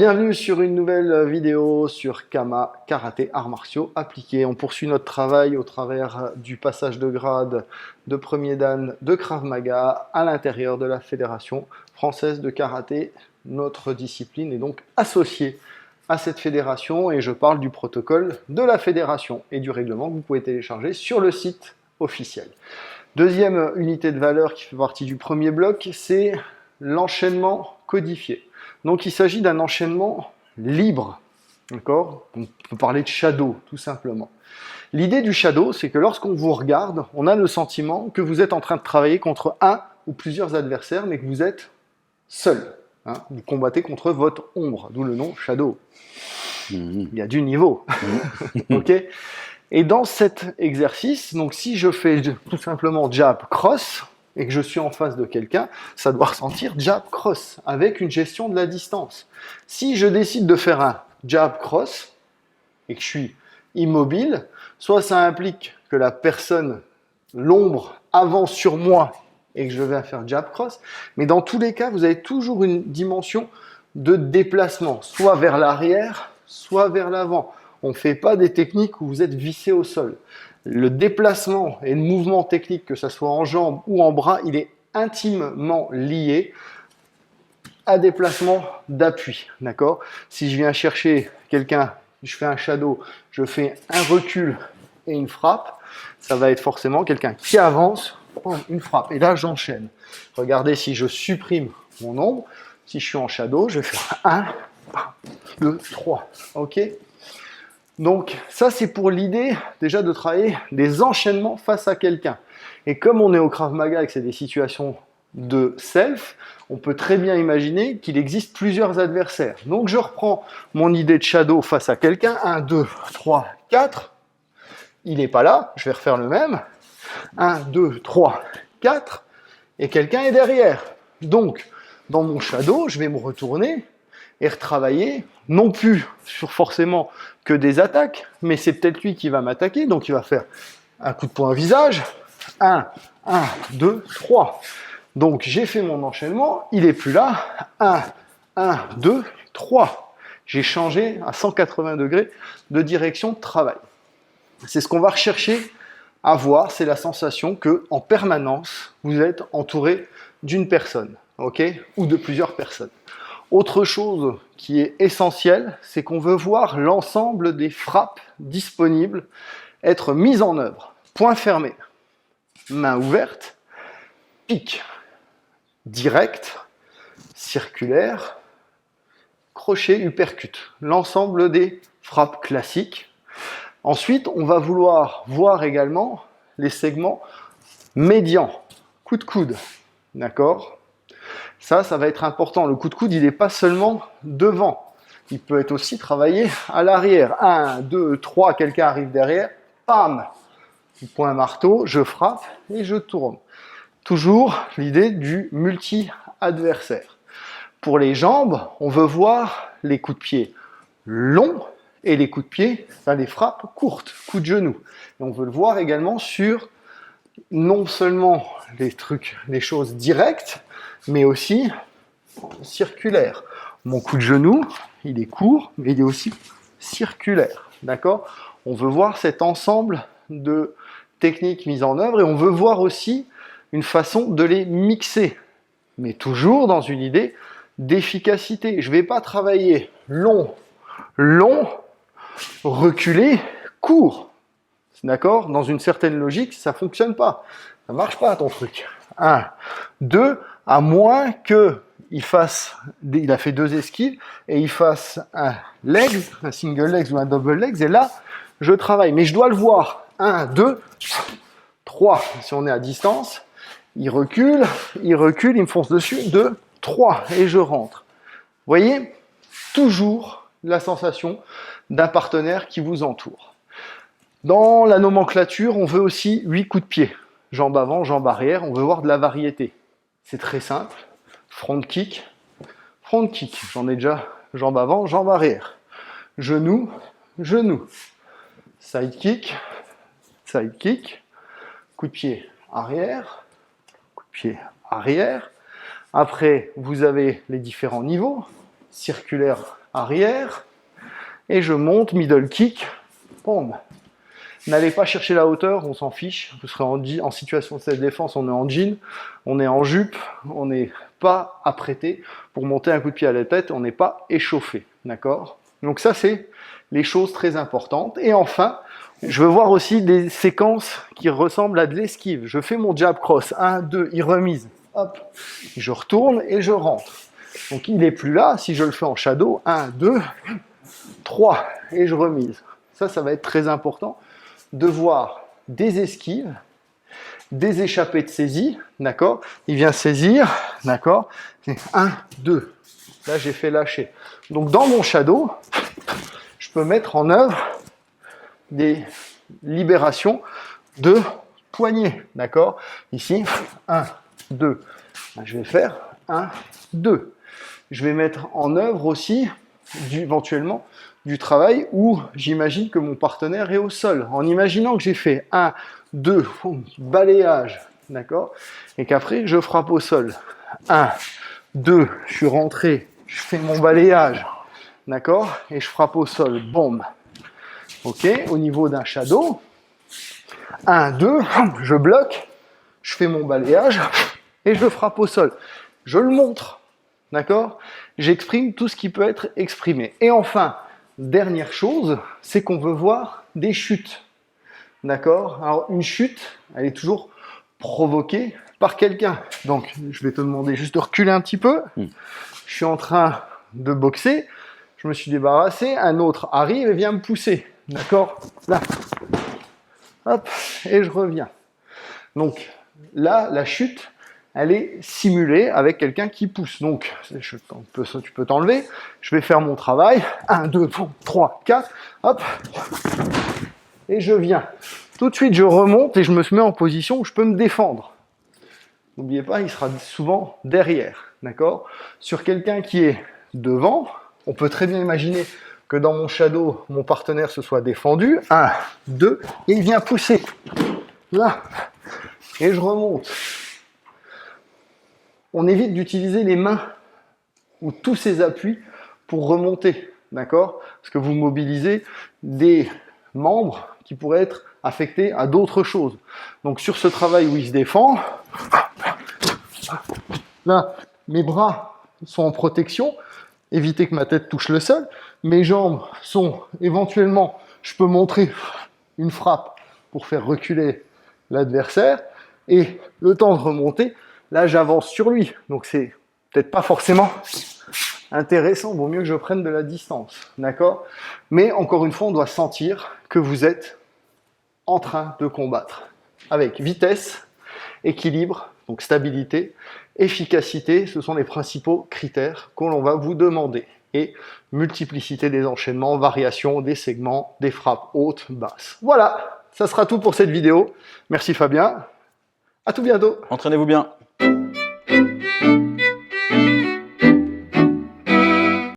bienvenue sur une nouvelle vidéo sur Kama, karaté, arts martiaux appliqués. On poursuit notre travail au travers du passage de grade de premier dan de Krav Maga à l'intérieur de la Fédération française de karaté. Notre discipline est donc associée à cette fédération et je parle du protocole de la fédération et du règlement que vous pouvez télécharger sur le site officiel. Deuxième unité de valeur qui fait partie du premier bloc, c'est l'enchaînement codifié. Donc il s'agit d'un enchaînement libre, d'accord? On peut parler de shadow, tout simplement. L'idée du shadow, c'est que lorsqu'on vous regarde, on a le sentiment que vous êtes en train de travailler contre un ou plusieurs adversaires, mais que vous êtes seul. Hein? Vous combattez contre votre ombre, d'où le nom shadow. Il y a du niveau. Ok? Et dans cet exercice, donc si je fais tout simplement jab cross, et que je suis en face de quelqu'un, ça doit ressentir jab cross, avec une gestion de la distance. Si je décide de faire un jab cross, et que je suis immobile, soit ça implique que la personne, l'ombre, avance sur moi, et que je vais faire jab cross, mais dans tous les cas, vous avez toujours une dimension de déplacement, soit vers l'arrière, soit vers l'avant. On ne fait pas des techniques où vous êtes vissé au sol. Le déplacement et le mouvement technique, que ce soit en jambes ou en bras, il est intimement lié à déplacement d'appui. D'accord? Si je viens chercher quelqu'un, je fais un shadow, je fais un recul et une frappe, ça va être forcément quelqu'un qui avance, une frappe. Et là, j'enchaîne. Regardez, si je supprime mon ombre, si je suis en shadow, je vais faire 1, 2, 3. OK? Donc ça, c'est pour l'idée déjà de travailler des enchaînements face à quelqu'un. Et comme on est au Krav Maga et que c'est des situations de self, on peut très bien imaginer qu'il existe plusieurs adversaires. Donc je reprends mon idée de shadow face à quelqu'un. 1, 2, 3, 4. Il n'est pas là, je vais refaire le même. 1, 2, 3, 4. Et quelqu'un est derrière. Donc, dans mon shadow, je vais me retourner et retravailler, non plus sur forcément que des attaques, mais c'est peut-être lui qui va m'attaquer, donc il va faire un coup de poing au visage, 1, 2, 3. Donc j'ai fait mon enchaînement, il n'est plus là, 1, 2, 3. J'ai changé à 180 degrés de direction de travail. C'est ce qu'on va rechercher à voir, c'est la sensation que en permanence, vous êtes entouré d'une personne, ok, ou de plusieurs personnes. Autre chose qui est essentielle, c'est qu'on veut voir l'ensemble des frappes disponibles être mises en œuvre. Point fermé, main ouverte, pique, direct, circulaire, crochet, uppercut. L'ensemble des frappes classiques. Ensuite, on va vouloir voir également les segments médians, coup de coude, d'accord ? Ça va être important. Le coup de coude, il n'est pas seulement devant. Il peut être aussi travaillé à l'arrière. 1, 2, 3, quelqu'un arrive derrière. Pam! Point marteau, je frappe et je tourne. Toujours l'idée du multi-adversaire. Pour les jambes, on veut voir les coups de pied longs et les coups de pied, les frappes courtes, coups de genou. Et on veut le voir également sur non seulement les choses directes, mais aussi circulaire. Mon coup de genou, il est court, mais il est aussi circulaire. D'accord? On veut voir cet ensemble de techniques mises en œuvre et on veut voir aussi une façon de les mixer, mais toujours dans une idée d'efficacité. Je ne vais pas travailler long, reculer, court. D'accord? Dans une certaine logique, ça ne fonctionne pas. Ça ne marche pas ton truc. 1, 2, à moins qu'il a fait 2 esquives et il fasse un legs, un single legs ou un double legs, et là, je travaille. Mais je dois le voir. 1, 2, 3. Si on est à distance, il recule, il me fonce dessus. 2, 3, et je rentre. Vous voyez? Toujours la sensation d'un partenaire qui vous entoure. Dans la nomenclature, on veut aussi 8 coups de pied. Jambe avant, jambe arrière, on veut voir de la variété. C'est très simple. Front kick. J'en ai déjà jambe avant, jambe arrière. Genou. Side kick. Coup de pied arrière. Coup de pied arrière. Après, vous avez les différents niveaux. Circulaire arrière, et je monte, middle kick, boum. N'allez pas chercher la hauteur, on s'en fiche. Vous serez en situation de self-défense, on est en jean, on est en jupe, on n'est pas apprêté pour monter un coup de pied à la tête, on n'est pas échauffé, d'accord? Donc ça, c'est les choses très importantes. Et enfin, je veux voir aussi des séquences qui ressemblent à de l'esquive. Je fais mon jab cross, 1, 2, il remise, hop, je retourne et je rentre. Donc il n'est plus là, si je le fais en shadow, 1, 2, 3, et je remise. Ça va être très important de voir des esquives, des échappées de saisie, d'accord? Il vient saisir, d'accord? 1, 2. Là, j'ai fait lâcher. Donc, dans mon shadow, je peux mettre en œuvre des libérations de poignets, d'accord? Ici, 1, 2. Je vais faire 1, 2. Je vais mettre en œuvre aussi, éventuellement, du travail où j'imagine que mon partenaire est au sol. En imaginant que j'ai fait 1, 2, balayage, d'accord? Et qu'après, je frappe au sol. 1, 2, je suis rentré, je fais mon balayage, d'accord? Et je frappe au sol, boum. Ok, au niveau d'un shadow, 1, 2, je bloque, je fais mon balayage et je frappe au sol. Je le montre, d'accord? J'exprime tout ce qui peut être exprimé. Et enfin, dernière chose, c'est qu'on veut voir des chutes. D'accord? Alors, une chute, elle est toujours provoquée par quelqu'un. Donc, je vais te demander juste de reculer un petit peu. Je suis en train de boxer. Je me suis débarrassé. Un autre arrive et vient me pousser. D'accord? Là. Hop. Et je reviens. Donc, là, la chute, elle est simulée avec quelqu'un qui pousse. Donc, tu peux t'enlever. Je vais faire mon travail. 1, 2, 3, 4. Hop. Et je viens. Tout de suite, je remonte et je me mets en position où je peux me défendre. N'oubliez pas, il sera souvent derrière. D'accord? Sur quelqu'un qui est devant, on peut très bien imaginer que dans mon shadow, mon partenaire se soit défendu. 1, 2, et il vient pousser. Là. Et je remonte. On évite d'utiliser les mains ou tous ces appuis pour remonter, d'accord? Parce que vous mobilisez des membres qui pourraient être affectés à d'autres choses. Donc sur ce travail où il se défend, là, mes bras sont en protection, éviter que ma tête touche le sol. Mes jambes sont éventuellement, je peux montrer une frappe pour faire reculer l'adversaire, et le temps de remonter, là j'avance sur lui, donc c'est peut-être pas forcément intéressant, vaut mieux que je prenne de la distance, d'accord? Mais encore une fois, on doit sentir que vous êtes en train de combattre, avec vitesse, équilibre, donc stabilité, efficacité, ce sont les principaux critères que l'on va vous demander, et multiplicité des enchaînements, variation des segments, des frappes hautes, basses. Voilà, ça sera tout pour cette vidéo. Merci Fabien. À tout bientôt. Entraînez-vous bien.